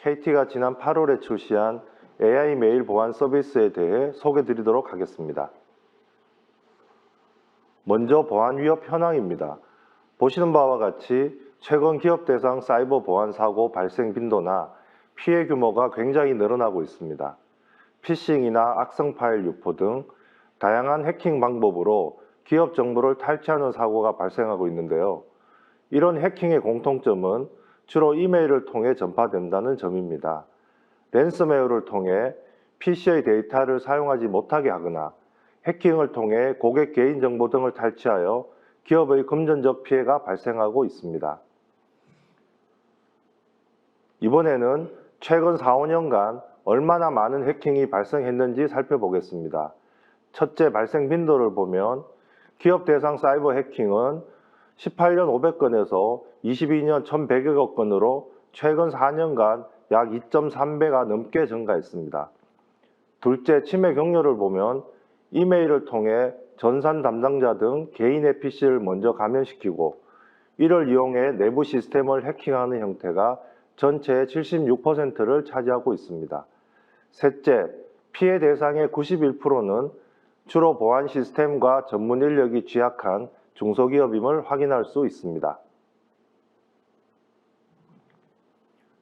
KT가 지난 8월에 출시한 AI 메일 보안 서비스에 대해 소개드리도록 하겠습니다. 먼저 보안 위협 현황입니다. 보시는 바와 같이 최근 기업 대상 사이버 보안 사고 발생 빈도나 피해 규모가 굉장히 늘어나고 있습니다. 피싱이나 악성 파일 유포 등 다양한 해킹 방법으로 기업 정보를 탈취하는 사고가 발생하고 있는데요. 이런 해킹의 공통점은 주로 이메일을 통해 전파된다는 점입니다. 랜섬웨어를 통해 PC의 데이터를 사용하지 못하게 하거나 해킹을 통해 고객 개인정보 등을 탈취하여 기업의 금전적 피해가 발생하고 있습니다. 이번에는 최근 4, 5년간 얼마나 많은 해킹이 발생했는지 살펴보겠습니다. 첫째, 발생 빈도를 보면 기업 대상 사이버 해킹은 18년 500건에서 22년 1100여 건으로 최근 4년간 약 2.3배가 넘게 증가했습니다. 둘째, 침해 경로를 보면 이메일을 통해 전산 담당자 등 개인의 PC를 먼저 감염시키고 이를 이용해 내부 시스템을 해킹하는 형태가 전체의 76%를 차지하고 있습니다. 셋째, 피해 대상의 91%는 주로 보안 시스템과 전문 인력이 취약한 중소기업임을 확인할 수 있습니다.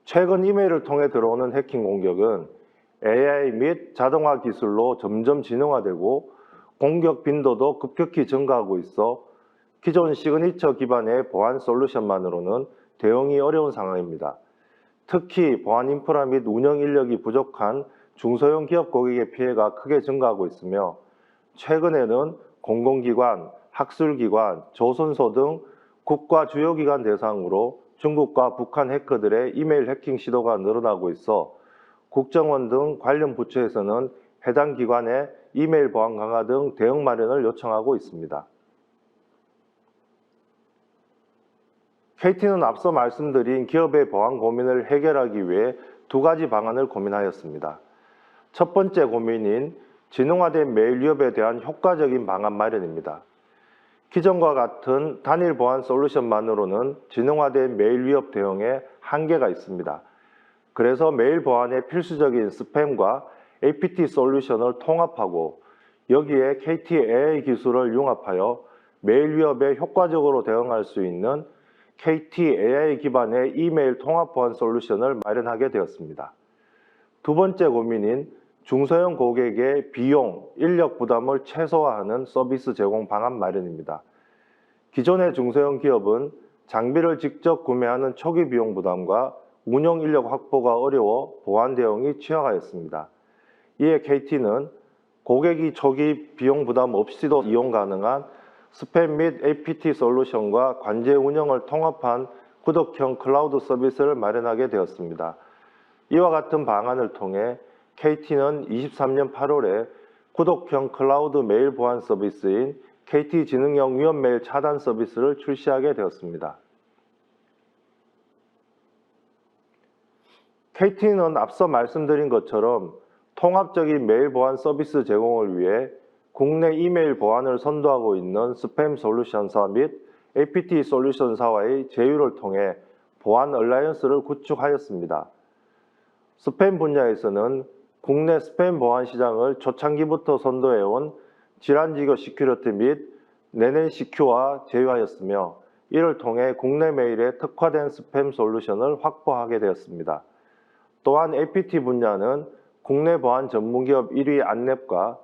최근 이메일을 통해 들어오는 해킹 공격은 AI 및 자동화 기술로 점점 진흥화되고 공격 빈도도 급격히 증가하고 있어 기존 시그니처 기반의 보안 솔루션만으로는 대응이 어려운 상황입니다. 특히 보안 인프라 및 운영 인력이 부족한 중소형 기업 고객의 피해가 크게 증가하고 있으며 최근에는 공공기관, 학술기관, 조선소 등 국가 주요 기관 대상으로 중국과 북한 해커들의 이메일 해킹 시도가 늘어나고 있어 국정원 등 관련 부처에서는 해당 기관에 이메일 보안 강화 등 대응 마련을 요청하고 있습니다. KT는 앞서 말씀드린 기업의 보안 고민을 해결하기 위해 두 가지 방안을 고민하였습니다. 첫 번째 고민인 지능화된 메일 위협에 대한 효과적인 방안 마련입니다. 기존과 같은 단일 보안 솔루션만으로는 지능화된 메일 위협 대응에 한계가 있습니다. 그래서 메일 보안의 필수적인 스팸과 APT 솔루션을 통합하고 여기에 KT AI 기술을 융합하여 메일 위협에 효과적으로 대응할 수 있는 KT AI 기반의 이메일 통합 보안 솔루션을 마련하게 되었습니다. 두 번째 고민인 중소형 고객의 비용, 인력 부담을 최소화하는 서비스 제공 방안 마련입니다. 기존의 중소형 기업은 장비를 직접 구매하는 초기 비용 부담과 운영 인력 확보가 어려워 보안 대응이 취약하였습니다. 이에 KT는 고객이 초기 비용 부담 없이도 이용 가능한 스팸 및 APT 솔루션과 관제 운영을 통합한 구독형 클라우드 서비스를 마련하게 되었습니다. 이와 같은 방안을 통해 KT는 23년 8월에 구독형 클라우드 메일 보안 서비스인 KT 지능형 위협 메일 차단 서비스를 출시하게 되었습니다. KT는 앞서 말씀드린 것처럼 통합적인 메일 보안 서비스 제공을 위해 국내 이메일 보안을 선도하고 있는 스팸 솔루션사 및 APT 솔루션사와의 제휴를 통해 보안 얼라이언스를 구축하였습니다. 스팸 분야에서는 국내 스팸 보안 시장을 초창기부터 선도해온 질환지교 시큐리티 및 네넨시큐와 제휴하였으며 이를 통해 국내 메일에 특화된 스팸 솔루션을 확보하게 되었습니다. 또한 APT 분야는 국내 보안 전문기업 1위 안랩과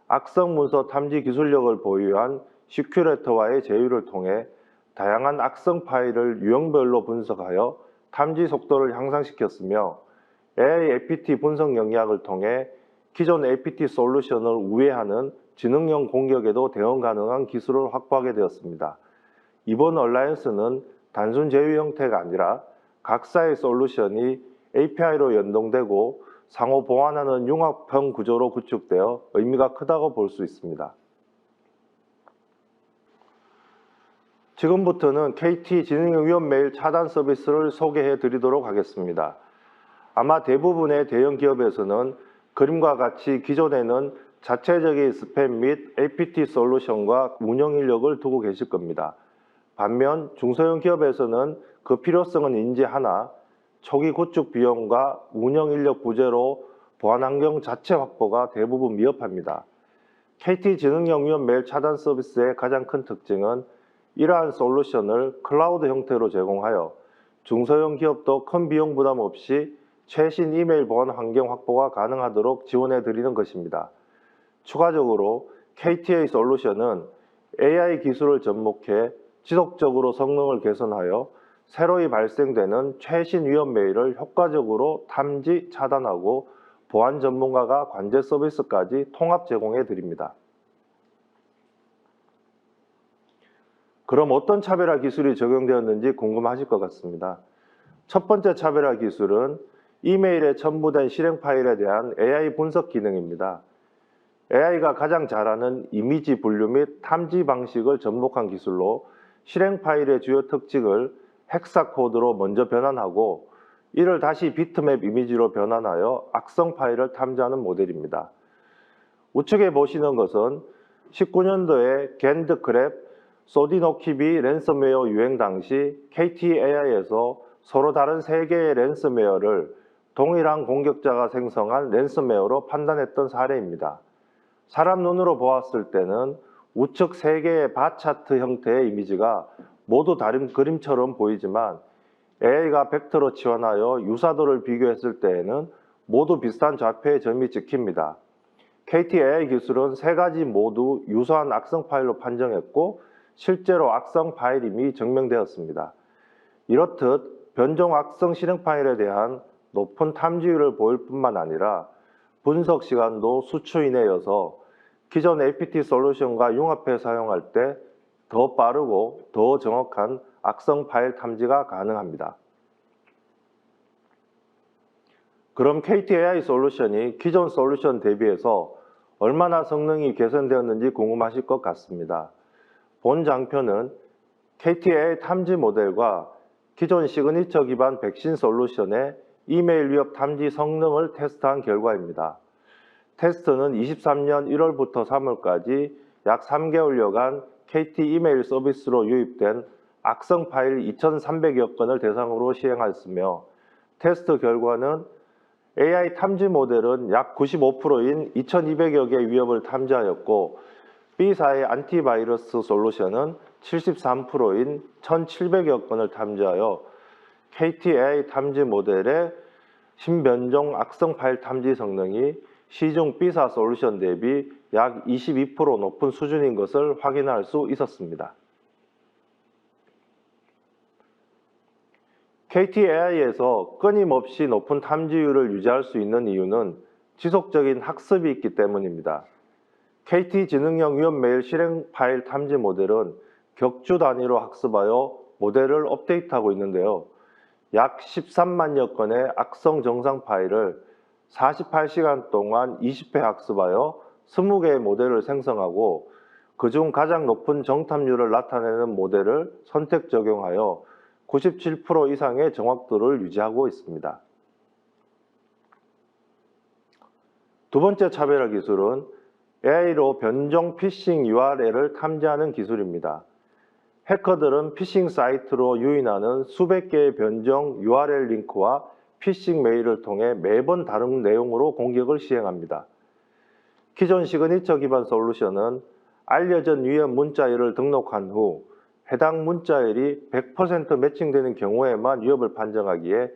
악성 문서 탐지 기술력을 보유한 시큐레터와의 제휴를 통해 다양한 악성 파일을 유형별로 분석하여 탐지 속도를 향상시켰으며 AI APT 분석 영역을 통해 기존 APT 솔루션을 우회하는 지능형 공격에도 대응 가능한 기술을 확보하게 되었습니다. 이번 얼라이언스는 단순 제휴 형태가 아니라 각사의 솔루션이 API로 연동되고 상호 보완하는 융합형 구조로 구축되어 의미가 크다고 볼 수 있습니다. 지금부터는 KT 지능형 위협 메일 차단 서비스를 소개해 드리도록 하겠습니다. 아마 대부분의 대형 기업에서는 그림과 같이 기존에는 자체적인 스팸 및 APT 솔루션과 운영 인력을 두고 계실 겁니다. 반면 중소형 기업에서는 그 필요성은 인지하나 초기 구축 비용과 운영 인력 부재로 보안 환경 자체 확보가 대부분 미흡합니다. KT지능형 메일 차단 서비스의 가장 큰 특징은 이러한 솔루션을 클라우드 형태로 제공하여 중소형 기업도 큰 비용 부담 없이 최신 이메일 보안 환경 확보가 가능하도록 지원해 드리는 것입니다. 추가적으로 KTA 솔루션은 AI 기술을 접목해 지속적으로 성능을 개선하여 새로이 발생되는 최신 위험 메일을 효과적으로 탐지, 차단하고 보안 전문가가 관제 서비스까지 통합 제공해 드립니다. 그럼 어떤 차별화 기술이 적용되었는지 궁금하실 것 같습니다. 첫 번째 차별화 기술은 이메일에 첨부된 실행 파일에 대한 AI 분석 기능입니다. AI가 가장 잘하는 이미지 분류 및 탐지 방식을 접목한 기술로 실행 파일의 주요 특징을 헥사 코드로 먼저 변환하고 이를 다시 비트맵 이미지로 변환하여 악성 파일을 탐지하는 모델입니다. 우측에 보시는 것은 19년도에 겐드크랩, 소디노키비 랜섬웨어 유행 당시 KTAI에서 서로 다른 세 개의 랜섬웨어를 동일한 공격자가 생성한 랜섬웨어로 판단했던 사례입니다. 사람 눈으로 보았을 때는 우측 세 개의 바 차트 형태의 이미지가 모두 다른 그림처럼 보이지만 AI가 벡터로 치환하여 유사도를 비교했을 때에는 모두 비슷한 좌표의 점이 찍힙니다. KTAI 기술은 세 가지 모두 유사한 악성 파일로 판정했고 실제로 악성 파일임이 증명되었습니다. 이렇듯 변종 악성 실행 파일에 대한 높은 탐지율을 보일 뿐만 아니라 분석 시간도 수초 이내여서 기존 APT 솔루션과 융합해 사용할 때 더 빠르고 더 정확한 악성 파일 탐지가 가능합니다. 그럼 KTAI 솔루션이 기존 솔루션 대비해서 얼마나 성능이 개선되었는지 궁금하실 것 같습니다. 본 장표는 KTAI 탐지 모델과 기존 시그니처 기반 백신 솔루션의 이메일 위협 탐지 성능을 테스트한 결과입니다. 테스트는 23년 1월부터 3월까지 약 3개월여간 KT 이메일 서비스로 유입된 악성 파일 2,300여 건을 대상으로 시행하였으며 테스트 결과는 AI 탐지 모델은 약 95%인 2,200여 개의 위협을 탐지하였고 B사의 안티바이러스 솔루션은 73%인 1,700여 건을 탐지하여 KTAI 탐지 모델의 신변종 악성 파일 탐지 성능이 시중 B사 솔루션 대비 약 22% 높은 수준인 것을 확인할 수 있었습니다. KTAI에서 끊임없이 높은 탐지율을 유지할 수 있는 이유는 지속적인 학습이 있기 때문입니다. KT지능형 위험 메일 실행 파일 탐지 모델은 격주 단위로 학습하여 모델을 업데이트하고 있는데요. 약 13만여 건의 악성 정상 파일을 48시간 동안 20회 학습하여 20개의 모델을 생성하고 그중 가장 높은 정탐률을 나타내는 모델을 선택 적용하여 97% 이상의 정확도를 유지하고 있습니다. 두 번째 차별화 기술은 AI로 변종 피싱 URL을 탐지하는 기술입니다. 해커들은 피싱 사이트로 유인하는 수백 개의 변종 URL 링크와 피싱 메일을 통해 매번 다른 내용으로 공격을 시행합니다. 기존 시그니처 기반 솔루션은 알려진 위험 문자열을 등록한 후 해당 문자열이 100% 매칭되는 경우에만 위협을 판정하기에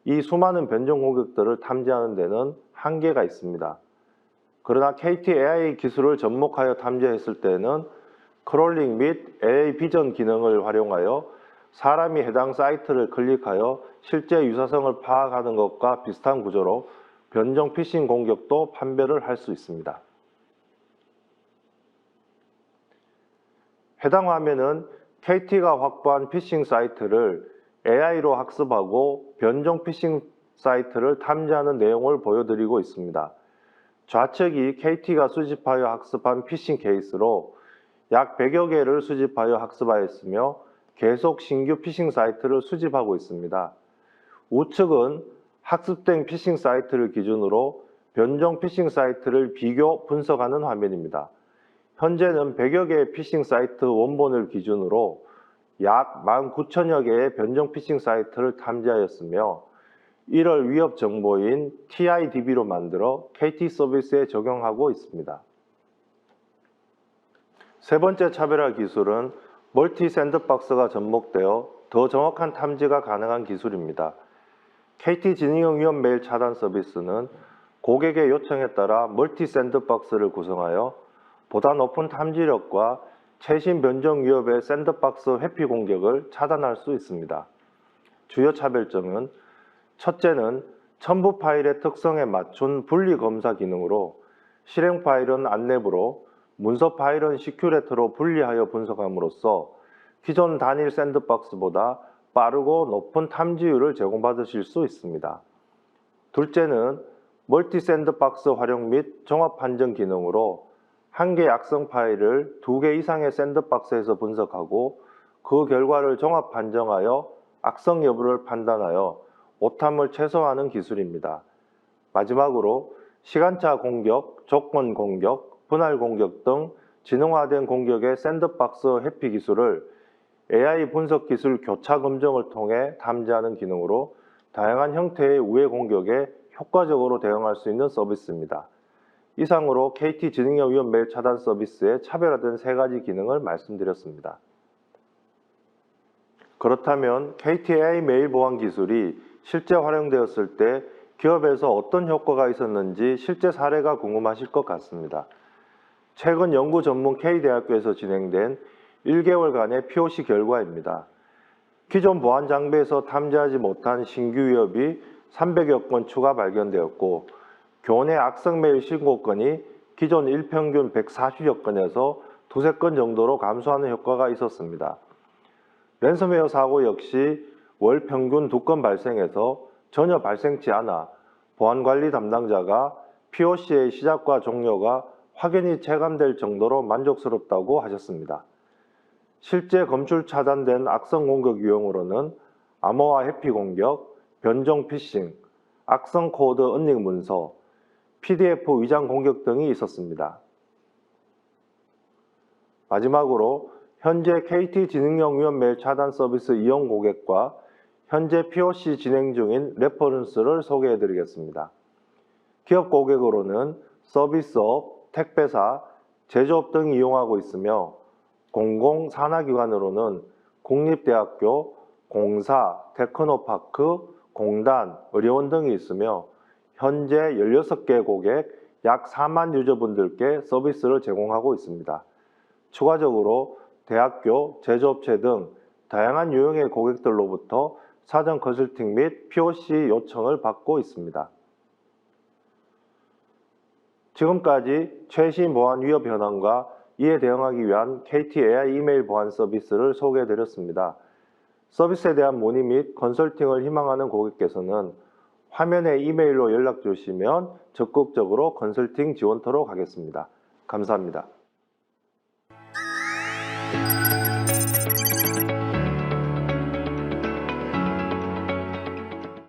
이 수많은 변종 공격들을 탐지하는 데는 한계가 있습니다. 그러나 KTAI 기술을 접목하여 탐지했을 때는 크롤링 및 AI 비전 기능을 활용하여 사람이 해당 사이트를 클릭하여 실제 유사성을 파악하는 것과 비슷한 구조로 변종 피싱 공격도 판별을 할 수 있습니다. 해당 화면은 KT가 확보한 피싱 사이트를 AI로 학습하고 변종 피싱 사이트를 탐지하는 내용을 보여드리고 있습니다. 좌측이 KT가 수집하여 학습한 피싱 케이스로 약 100여 개를 수집하여 학습하였으며 계속 신규 피싱 사이트를 수집하고 있습니다. 우측은 학습된 피싱 사이트를 기준으로 변종 피싱 사이트를 비교 분석하는 화면입니다. 현재는 100여 개의 피싱 사이트 원본을 기준으로 약 19,000여 개의 변종 피싱 사이트를 탐지하였으며 이를 위협 정보인 TIDB로 만들어 KT 서비스에 적용하고 있습니다. 세 번째 차별화 기술은 멀티 샌드박스가 접목되어 더 정확한 탐지가 가능한 기술입니다. KT 지능형 위협 메일 차단 서비스는 고객의 요청에 따라 멀티 샌드박스를 구성하여 보다 높은 탐지력과 최신 변종 위협의 샌드박스 회피 공격을 차단할 수 있습니다. 주요 차별점은 첫째는 첨부 파일의 특성에 맞춘 분리 검사 기능으로 실행 파일은 안내부로, 문서 파일은 시큐레트로 분리하여 분석함으로써 기존 단일 샌드박스보다 빠르고 높은 탐지율을 제공받으실 수 있습니다. 둘째는 멀티 샌드박스 활용 및 종합 판정 기능으로 한 개의 악성 파일을 2개 이상의 샌드박스에서 분석하고 그 결과를 종합 판정하여 악성 여부를 판단하여 오탐을 최소화하는 기술입니다. 마지막으로 시간차 공격, 조건 공격, 분할 공격 등 지능화된 공격의 샌드박스 회피 기술을 AI 분석 기술 교차 검증을 통해 탐지하는 기능으로 다양한 형태의 우회 공격에 효과적으로 대응할 수 있는 서비스입니다. 이상으로 KT 지능형 위협 메일 차단 서비스의 차별화된 세 가지 기능을 말씀드렸습니다. 그렇다면 KT AI 메일 보안 기술이 실제 활용되었을 때 기업에서 어떤 효과가 있었는지 실제 사례가 궁금하실 것 같습니다. 최근 연구 전문 K대학교에서 진행된 1개월간의 POC 결과입니다. 기존 보안 장비에서 탐지하지 못한 신규 위협이 300여 건 추가 발견되었고 교내 악성 메일 신고 건이 기존 일평균 140여 건에서 두세 건 정도로 감소하는 효과가 있었습니다. 랜섬웨어 사고 역시 월 평균 2건 발생해서 전혀 발생치 않아 보안관리 담당자가 POC의 시작과 종료가 확연히 체감될 정도로 만족스럽다고 하셨습니다. 실제 검출 차단된 악성 공격 유형으로는 암호화 회피 공격, 변종 피싱, 악성 코드 은닉 문서, PDF 위장 공격 등이 있었습니다. 마지막으로 현재 KT 지능형 위협 메일 차단 서비스 이용 고객과 현재 POC 진행 중인 레퍼런스를 소개해 드리겠습니다. 기업 고객으로는 서비스업, 택배사, 제조업 등이 이용하고 있으며 공공 산하기관으로는 국립대학교, 공사, 테크노파크, 공단, 의료원 등이 있으며 현재 16개 고객, 약 4만 유저분들께 서비스를 제공하고 있습니다. 추가적으로 대학교, 제조업체 등 다양한 유형의 고객들로부터 사전 컨설팅 및 POC 요청을 받고 있습니다. 지금까지 최신 보안 위협 현황과 이에 대응하기 위한 KT AI 이메일 보안 서비스를 소개해 드렸습니다. 서비스에 대한 문의 및 컨설팅을 희망하는 고객께서는 화면에 이메일로 연락 주시면 적극적으로 컨설팅 지원토록 하겠습니다. 감사합니다.